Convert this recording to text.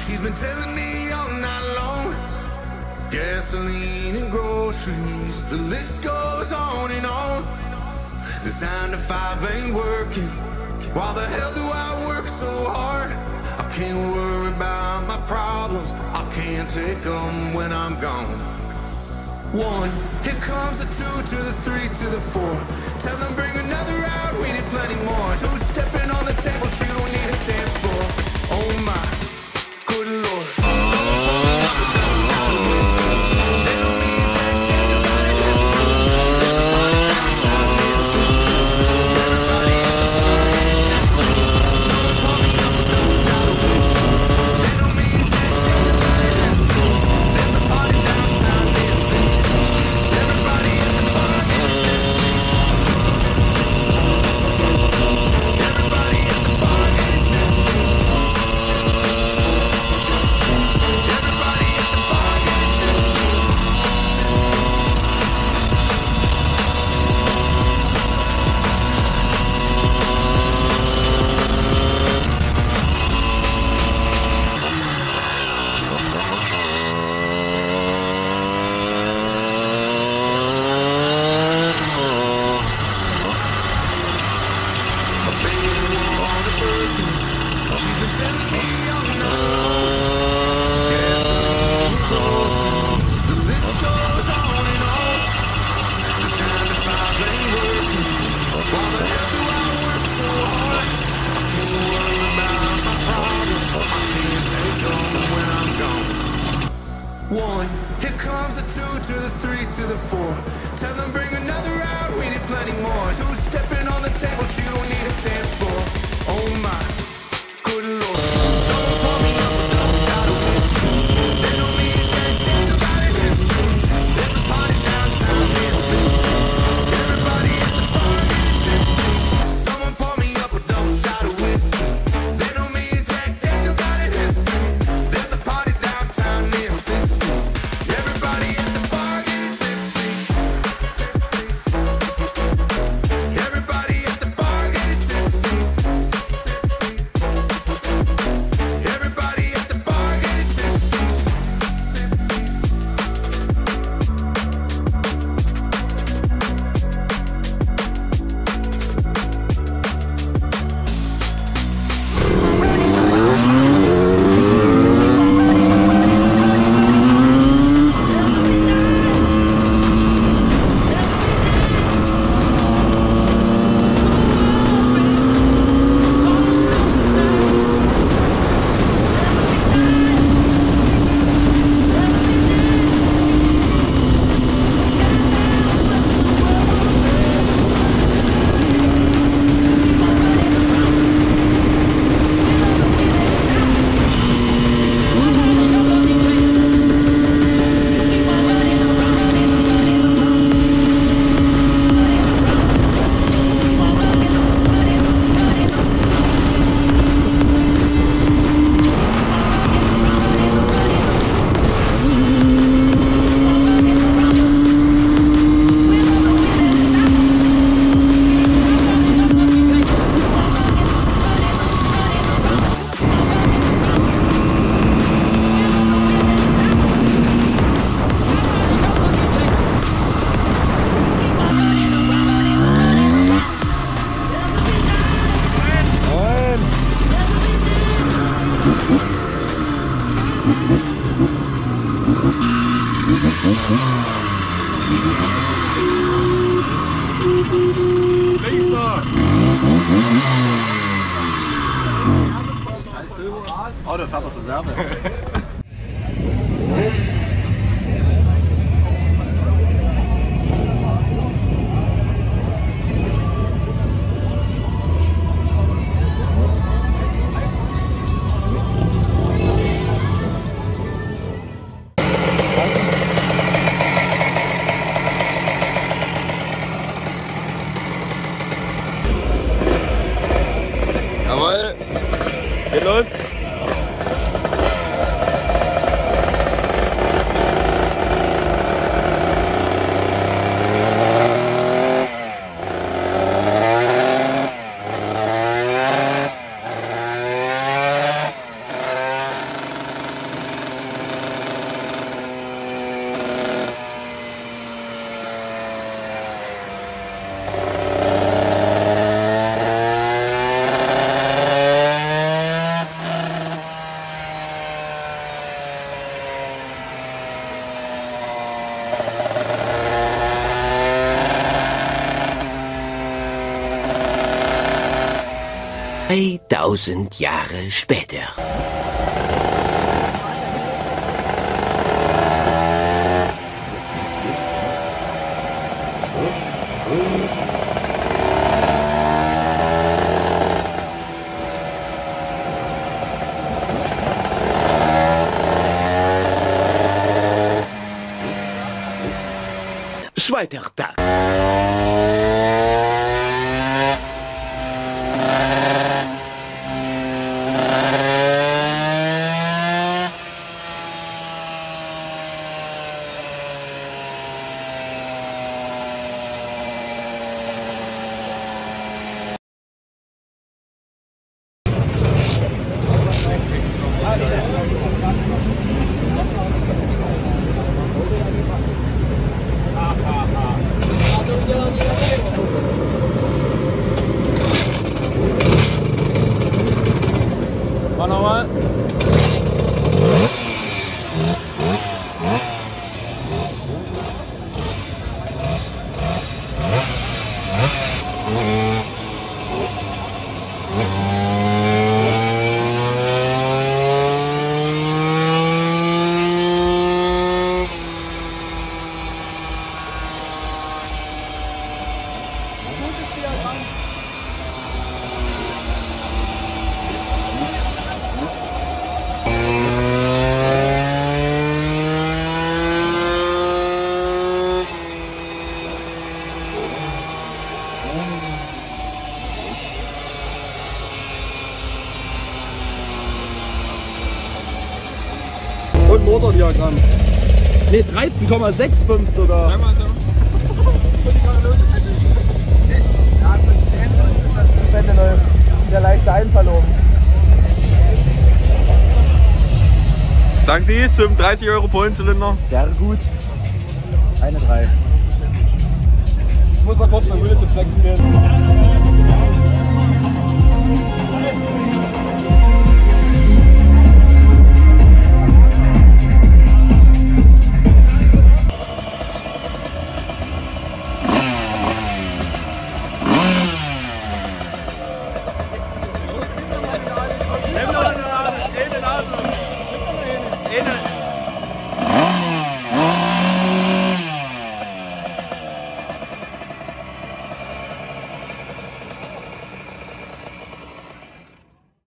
She's been telling me all night long. Gasoline and groceries, the list goes on and on. This 9 to 5 ain't working. Why the hell do I work so hard? I can't worry about my problems, I can't take them when I'm gone. 1, here comes the 2 to the 3 to the 4. Tell them bring another out, we need plenty more. 2 stepping on the table, she don't need a dance floor. Oh my, good lord. Here comes the 2 to the 3 to the 4. Tell them bring another out, we need plenty more. 2 stepping on the table, she don't need a dance floor. Oh my, good lord. Someone pour me up another shot of whiskey. They don't need to take nobody listening. There's a party downtown Memphis. Everybody at the bar getting tipsy. Someone pour me up a double shot of whiskey. They don't need to take nobody listening. There's a party downtown Memphis. Everybody at the bar getting tipsy. Everybody at the bar getting tipsy. Everybody at the bar getting tipsy. Oh, der fährt auf Reserve. Jawohl, geht los. 3000 Jahre später. Zweiter Tag. Mach nochmal. Und Motordiagramm. Ne, 13,65 sogar. Ja, der leichte Einfall oben. Sagen Sie zum 30 € Polenzylinder? Sehr gut. Eine 3. Ich muss mal kurz mal Mühle zum Flexen gehen.